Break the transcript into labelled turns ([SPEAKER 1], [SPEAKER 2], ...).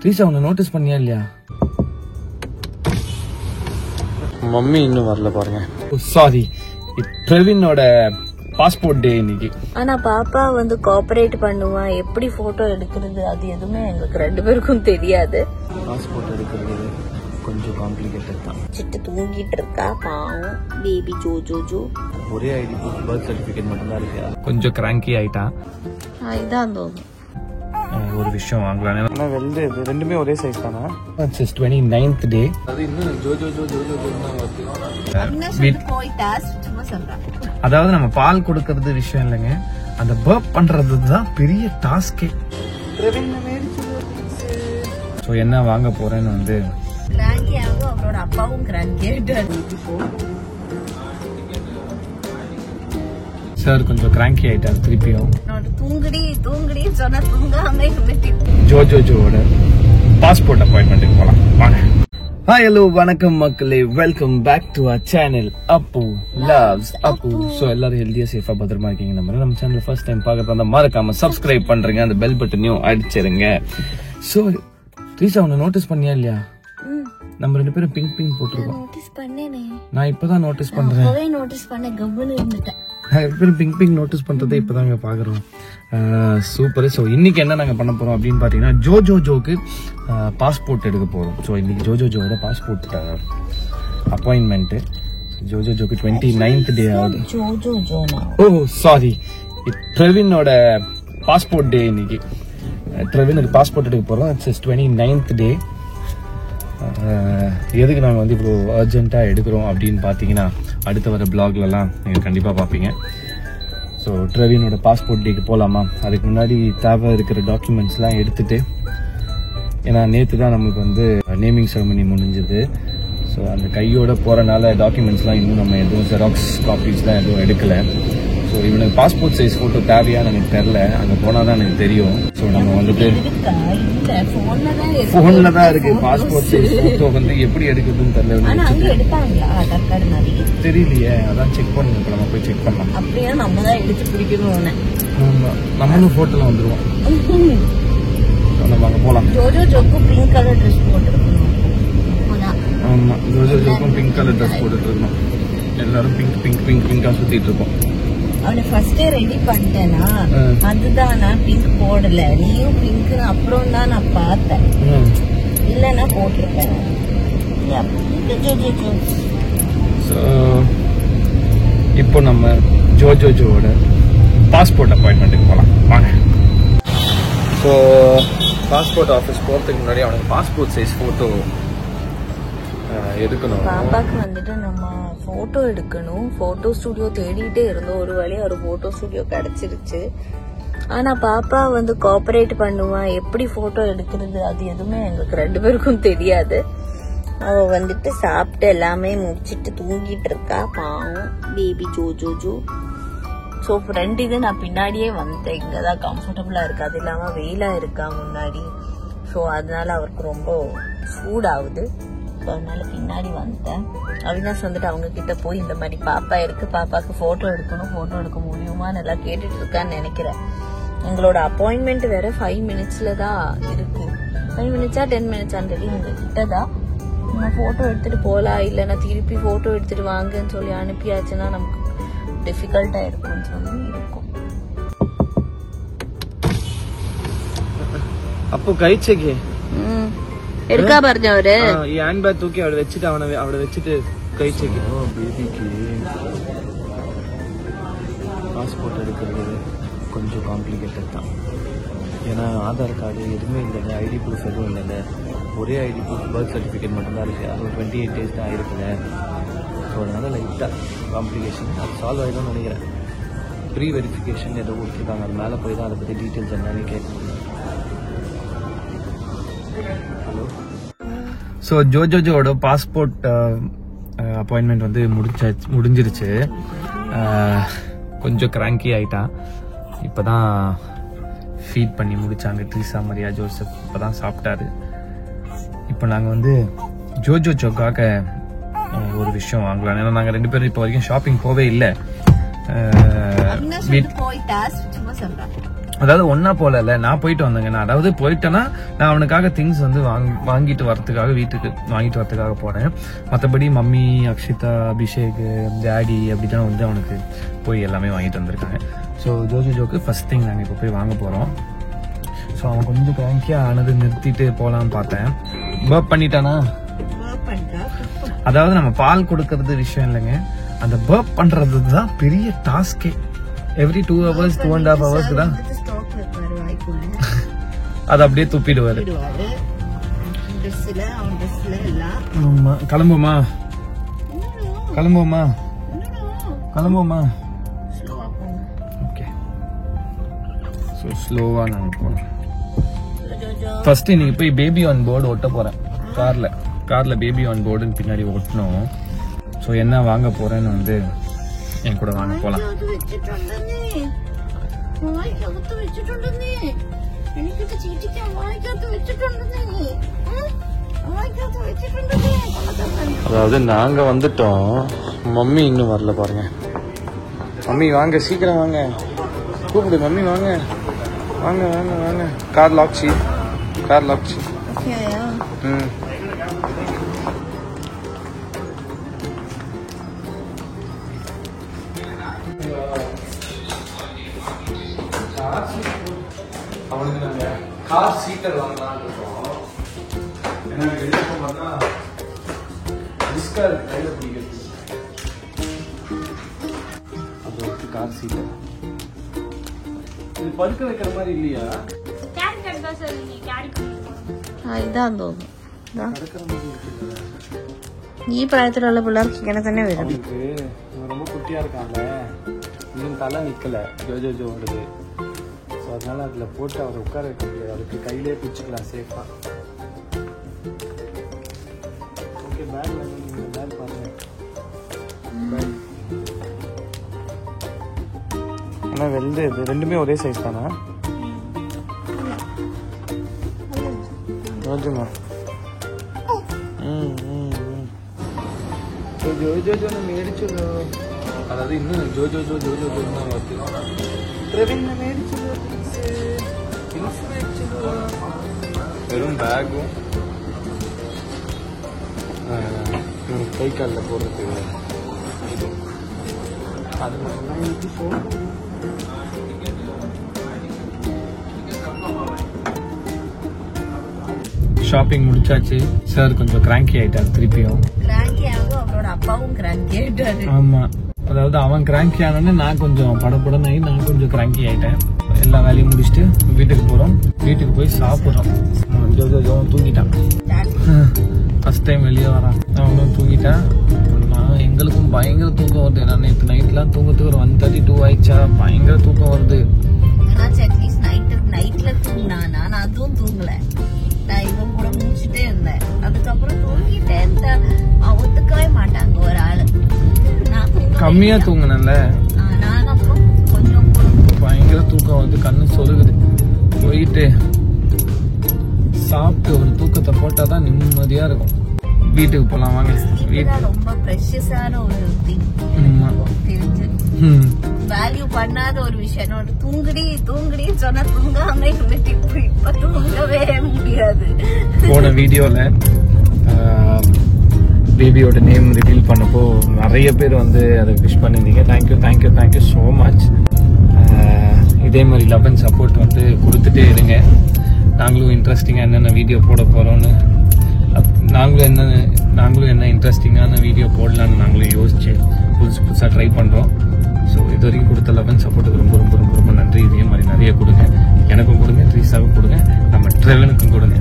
[SPEAKER 1] த்ரீஷா உன்னை நோட்டீஸ் பண்ணியா இல்லையா? மம்மி இன்னும் வரல பாருங்க. சாரி, பிரவீனோட பாஸ்போர்ட் டே இன்னைக்கு.
[SPEAKER 2] ஆனா பாப்பா வந்து கோஆபரேட் பண்ணுவான். எப்படி போட்டோ எடுக்கிறது அது எதுவுமே எங்களுக்கு ரெண்டு பேருக்கும் தெரியாது.
[SPEAKER 1] பாஸ்போர்ட் எடுக்கிறது கொஞ்சம் காம்ப்ளிகேட்டட் தான்.
[SPEAKER 2] சிட்டு தூங்கிட்டு இருக்கா பாவம் பேபி ஜோ.
[SPEAKER 1] ஒரே ஐடி ப்ரூஃப் பர்த் சர்டிபிகேட் மட்டும் தான் இருக்கு. கொஞ்சம் கிராங்கி ஆயிட்டான்.
[SPEAKER 2] இதான் தோணும்.
[SPEAKER 1] ஒரு விஷயம் வாங்கலாம். ஏன்னா வெல்து ரெண்டுமே ஒரே சைஸ் தானா? இட்ஸ் 29th டே. அது இன்னும் ஜோ அதாவது நம்ம பால் கொடுக்கறது விஷயம் இல்லைங்க, அந்த பர்ப் பண்றது தான் பெரிய டாஸ்கே. ஸோ என்ன வாங்க போறேன்னு வந்து
[SPEAKER 2] அவரோட அப்பாவும்
[SPEAKER 1] சார் கொஞ்சம் கிராங்கி ஆயிட்டாரு திருப்பியும்.
[SPEAKER 2] தூங்குடி சொன்னா தூங்காம
[SPEAKER 1] ஜோஜோட பாஸ்போர்ட் அப்பாயின்மெண்ட்டுக்கு போலாம் வாங்க. ஹாய் ஹலோ வணக்கம் மக்களே, welcome back to our channel Appu loves Appu. So எல்லாரும் ஹெல்தியா சேஃபா பத்திரமா இருக்கீங்க. நம்ம சேனல் ஃபர்ஸ்ட் டைம் பார்க்கறதா மறக்காம சப்ஸ்கிரைப் பண்றீங்க, அந்த பெல் பட்டனையும் அடிச்சிருங்க. ஸோ த்ரீஷா உன்னை நோட்டீஸ் பண்ணியா இல்லையா? நம்ம ரெண்டு பேரும் பிங்க் போட்டிருக்கோம். நான் இப்பதான் நோட்டீஸ் பண்றேன். பிங்க் நோட்டீஸ் பண்றதே இப்பதாங்க பாக்குறோம். சூப்பர். ஸோ இன்னைக்கு என்ன நாங்க பண்ண போறோம் அப்படின்னு பாத்தீங்கன்னா, ஜோக்கு பாஸ்போர்ட் எடுக்க போறோம். ஸோ இன்னைக்கு ஜோவோட பாஸ்போர்ட் அப்பாயின்மெண்ட். ஜோக்கு 29th டே ஆகுது. ஓ சாரி, பிரவீனோட பாஸ்போர்ட் டே இன்னைக்கு. பிரவீனுக்கு பாஸ்போர்ட் எடுக்க போறோம். இட்ஸ் 29th டே. எதுக்கு நாங்கள் வந்து இவ்வளோ அர்ஜென்ட்டாக எடுக்கிறோம் அப்படின்னு பார்த்தீங்கன்னா, அடுத்த வர பிளாக்லலாம் நீங்கள் கண்டிப்பாக பார்ப்பீங்க. ஸோ ட்ரெவினோட பாஸ்போர்ட் டேக்கு போகலாமா? அதுக்கு முன்னாடி தேவை இருக்கிற டாக்குமெண்ட்ஸ்லாம் எடுத்துகிட்டு, ஏன்னா நேற்று தான் நமக்கு வந்து நேமிங் செரமனி முடிஞ்சுது. ஸோ அந்த கையோட போகிறனால டாக்குமெண்ட்ஸ்லாம் இன்னும் நம்ம எதுவும் ஜெராக்ஸ் காப்பீஸ்லாம் எதுவும் எடுக்கலை. ஸோ இவனுக்கு பாஸ்போர்ட் சைஸ் ஃபோட்டோ தேவையான்னு எனக்கு தெரில, அங்கே போனால் தான் எனக்கு தெரியும். ஸோ நம்ம வந்துட்டு ஃபோனில் தான் இருக்கு பாஸ்போர்ட் சைஸ் ஃபோட்டோ, வந்து எப்படி எடுக்குதுன்னு தெரியல. தெரியலையே, அதான் செக் பண்ணுங்க. இப்போ நம்ம போய் செக் பண்ணலாம். நம்மளும் ஃபோட்டோலாம் வந்துடுவோம். நம்ம அங்கே போகலாம். ஆமாம், ஜோஜோக்கும் பிங்க் கலர் ட்ரெஸ் போட்டுட்டு இருக்கணும். எல்லாரும் பிங்காக சுற்றிட்டு இருக்கோம்.
[SPEAKER 2] அவனை ஃபர்ஸ்டே ரெடி பண்ணிட்டேனா, அதுதான் நான் பிங்க் போடல. நீயும் பிங்க் அப்புறம் தான் நான் பார்த்தேன், இல்லன்னா போட்டிருப்பேன்.
[SPEAKER 1] இப்போ நம்ம ஜோவோட பாஸ்போர்ட் அப்பாயின்மெண்ட்டுக்கு போகலாம் வாங்க. ஸோ பாஸ்போர்ட் ஆஃபீஸ் போகிறதுக்கு முன்னாடி அவனுக்கு பாஸ்போர்ட் சைஸ் ஃபோட்டோ எடுக்கணும்.
[SPEAKER 2] பாப்பாக்கு வந்துட்டு நம்ம போட்டோ எடுக்கணும். போட்டோ ஸ்டுடியோ தேடிட்டே இருந்தோம். ஒரு வழி ஒரு போட்டோ ஸ்டுடியோ கிடைச்சிருச்சு. ஆனா பாப்பா வந்து கோஆபரேட் பண்ணுவான். எப்படி போட்டோ எடுக்கிறது அது எதுவுமே எங்களுக்கு ரெண்டு பேருக்கும் தெரியாது. அவ வந்துட்டு சாப்பிட்டு எல்லாமே முடிச்சிட்டு தூங்கிட்டு இருக்கா பாவம் பேபி ஜோ. ஸோ ஃப்ரெண்ட் இது நான் பின்னாடியே வந்தேன். இங்கதான் கம்ஃபர்டபுளா இருக்கு, அது இல்லாம வெயிலா இருக்கா முன்னாடி. ஸோ அதனால அவருக்கு ரொம்ப சூடாகுது. அதனால பின்னாடி வந்துட்டேன். அவினாஷ் வந்துட்டு அவங்க கிட்ட போய் இந்த மாதிரி பாப்பா இருக்கு, பாப்பாக்கு போட்டோ எடுக்கணும், போட்டோ எடுக்க முடியுமான்னு எல்லாம் கேட்டுட்டு இருக்கான்னு நினைக்கிறேன். எங்களோட அப்பாயின்மெண்ட் வேற 5 minutesல தான் இருக்கு. 5 minutes 10 minutes தெரியல. உங்க கிட்டதான் நம்ம போட்டோ எடுத்துட்டு போலாம், இல்லைன்னா திருப்பி போட்டோ எடுத்துட்டு வாங்கன்னு சொல்லி அனுப்பியாச்சுன்னா நமக்கு டிஃபிகல்ட்டா இருக்கும்னு சொல்லி இருக்கும்.
[SPEAKER 1] அப்போ கழிச்சே
[SPEAKER 2] இருக்கா பாருங்க அவரு
[SPEAKER 1] ஹேண்ட் பேக் தூக்கி அவளை வச்சுட்டு கை செக்கணும். பேபிக்கு பாஸ்போர்ட் எடுக்கிறது கொஞ்சம் காம்ப்ளிகேட்டட் தான். ஏன்னா ஆதார் கார்டு எதுவுமே இல்லைங்க, ஐடி ப்ரூஃப் எதுவும் இல்லைங்க. ஒரே ஐடி ப்ரூஃப் பர்த் சர்டிஃபிகேட் மட்டும்தான் இருக்குது. அது 28 days தான் ஆயிருக்குங்க. ஸோ அதனால லைட்டாக காம்ப்ளிகேஷன். அது சால்வ் ஆகிடும்னு நினைக்கிறேன். ப்ரீ வெரிஃபிகேஷன் ஏதோ கொடுத்துருக்காங்க, அது மேலே போய் தான் அதை பற்றி டீட்டெயில்ஸ் என்னன்னு கேட்க முடியும். ஸோ ஜோஜோட பாஸ்போர்ட் அப்பாயின்மெண்ட் வந்து முடிஞ்சிருச்சு. கொஞ்சம் கிராங்கி ஆயிட்டான். இப்போதான் ஃபீட் பண்ணி முடிச்சாங்க. ட்ரீசா மரியா ஜோசப் இப்போதான் சாப்பிட்டாரு. இப்போ நாங்கள் வந்து ஜோக்காக ஒரு விஷயம் வாங்கலாம். ஏன்னா நாங்கள் ரெண்டு பேரும் இப்போ வரைக்கும் ஷாப்பிங் போவே இல்லை. அதாவது ஒன்னா போல நான் போயிட்டு வந்தேங்க. நான் அதாவது போயிட்டேன்னா நான் அவனுக்காக திங்ஸ் வந்து வாங்கிட்டு வரதுக்காக வீட்டுக்கு வாங்கிட்டு வரதுக்காக போனேன். மற்றபடி மம்மி, அக்ஷிதா, அபிஷேக், டேடி அப்படிதான் வந்து அவனுக்கு போய் எல்லாமே வாங்கிட்டு வந்திருக்காங்க. ஸோ ஜோஜோக்கு ஃபர்ஸ்ட் திங் நாங்கள் இப்போ போய் வாங்க போகிறோம். ஸோ அவன் கொஞ்சம் கிராங்கியா ஆனது நிறுத்திட்டு போகலான்னு பார்த்தேன். பர்ப் பண்ணிட்டானா? அதாவது நம்ம பால் கொடுக்கறது விஷயம் இல்லைங்க, அந்த பர்ப் பண்றது தான் பெரிய டாஸ்கே. எவ்ரி 2 hours 2.5 hours தான் அது அப்படியே துப்பிடுவாரு. கிளம்புமா கிளம்புமா கிளம்புமா. ஓகே, ஸோ ஸ்லோவா நாங்க போறோம். ஃபர்ஸ்ட் இன்னைக்கு போய் பேபி ஆன் போர்டு ஒட்ட போறேன். கார்ல பேபி ஆன் போர்டுன்னு பின்னாடி ஒட்டணும். ஸோ என்ன வாங்க போறேன்னு வந்து என் கூட வாங்க போலாம். அதாவது நாங்க வந்துட்டோம், மம்மி இன்னும் வரல பாருங்க. மம்மி வாங்க, சீக்கிரம் வாங்க, கூப்பிடு மம்மி வாங்க வாங்க வாங்க வாங்க. கார் லாக்ச்சி. அவனுக்கு நாங்க கார் சீட்டர் வாங்கலாம்னு இருக்கோம். ஏன்னா வெளியே போனா ரிஸ்கா இருக்கு கையில பிடிக்கிறது. அது கார் சீட்டர் இது படுக்க வைக்கிற மாதிரி இல்லையா?
[SPEAKER 2] ഇതാന്ന് തോന്നുന്നു. ഈ പ്രായത്തിലുള്ള പിള്ളേർക്ക് ഇങ്ങനെ തന്നെ വരും.
[SPEAKER 1] ரொம்ப குட்டியா இருக்கான்ல, இன்னும் தலை நிக்கல, ஜோஜோ வருது. ஸோ அதனால அதுல போட்டு அவரை உட்கார வைக்க முடியாது, அதுக்கு கையிலே பிடிச்சிக்கலாம் சேஃபா. ஓகே, பேக் வேணும், பேக் பாருங்க. ஆனால் வெள்ளை இது ரெண்டுமே ஒரே சைஸ் தானா? ஜோஜோமா ஜோஜோ மேடிச்சோ. அதாவது இன்னும் ஜோஜோ தான் வருது. வெறும் பேக்கும் கை காலில் போடுறதுக்கு அது மட்டும். ஷாப்பிங் முடிச்சாச்சு. சார் கொஞ்சம் கிராங்கி ஆயிட்டாரு திருப்பியும்.
[SPEAKER 2] அவரோட அப்பாவும் கிராங்கி ஆயிட்டாரு.
[SPEAKER 1] ஆமா, அதாவது அவன் கிராங்கி ஆனோன்னு நான் கொஞ்சம் படப்படன்னு ஆகி நான் கொஞ்சம் கிராங்கி ஆயிட்டேன். எல்லா வேலையும் முடிச்சுட்டு வீட்டுக்கு போறோம். வீட்டுக்கு போய் சாப்பிட்றோம். ஜோஜோவும் தூங்கிட்டான். ஃபர்ஸ்ட் டைம் வெளியே வரான். அவனும் தூங்கிட்டான். நான் எங்களுக்கும் பயங்கர தூக்கம் வருது. நான் நேற்று நைட்லாம் தூங்கத்துக்கு ஒரு 1:32 ஆயிடுச்சா, பயங்கர தூக்கம் வருது.
[SPEAKER 2] நைட்ல தூங்கினா நான் அதுவும் தூங்கல. நான் இவன் கூட முடிச்சுட்டே இருந்தேன். அதுக்கப்புறம் தூங்கிட்டேன். ஒத்துக்கவே மாட்டாங்க ஒரு ஆளு.
[SPEAKER 1] கம்மியா தூங்கினல,
[SPEAKER 2] நான் அப்புறம் கொஞ்சம்
[SPEAKER 1] பயங்கர தூக்கம் வந்து கண்ணு சொருகுது. போயிட்டு சாப்பிட்டு ஒரு தூக்கத்தை போட்டாதான் நிம்மதியா இருக்கும். வீட்டுக்கு போலாம் வாங்க.
[SPEAKER 2] ரொம்ப ப்ரெஷியஸான ஒரு திங் தெரிஞ்சு வேல்யூ பண்ணாத ஒரு விஷயம். தூங்குடி சொன்னா தூங்காம இருந்துட்டு இப்ப தூங்கவே முடியாது.
[SPEAKER 1] போன வீடியோல பேபியோட நேம் ரிவீல் பண்ணப்போ நிறைய பேர் வந்து அதை விஷ் பண்ணிருந்தீங்க. Thank you so much. இதே மாதிரி லவ் அண்ட் சப்போர்ட் வந்து கொடுத்துட்டே இருங்க. நாங்களும் இன்ட்ரெஸ்டிங்காக என்னென்ன வீடியோ போட போகிறோன்னு, நாங்களும் என்ன இன்ட்ரெஸ்டிங்கான வீடியோ போடலான்னு நாங்களும் யோசிச்சு புதுசாக ட்ரை பண்ணுறோம். ஸோ இது வரைக்கும் கொடுத்த லவ் அண்ட் சப்போர்ட்டுக்கு ரொம்ப ரொம்ப ரொம்ப ரொம்ப நன்றி. இதே மாதிரி நிறைய கொடுங்க. எனக்கும் கொடுங்க, ட்ரீஸாவும் கொடுங்க, நம்ம ட்ரெவனுக்கும் கொடுங்க.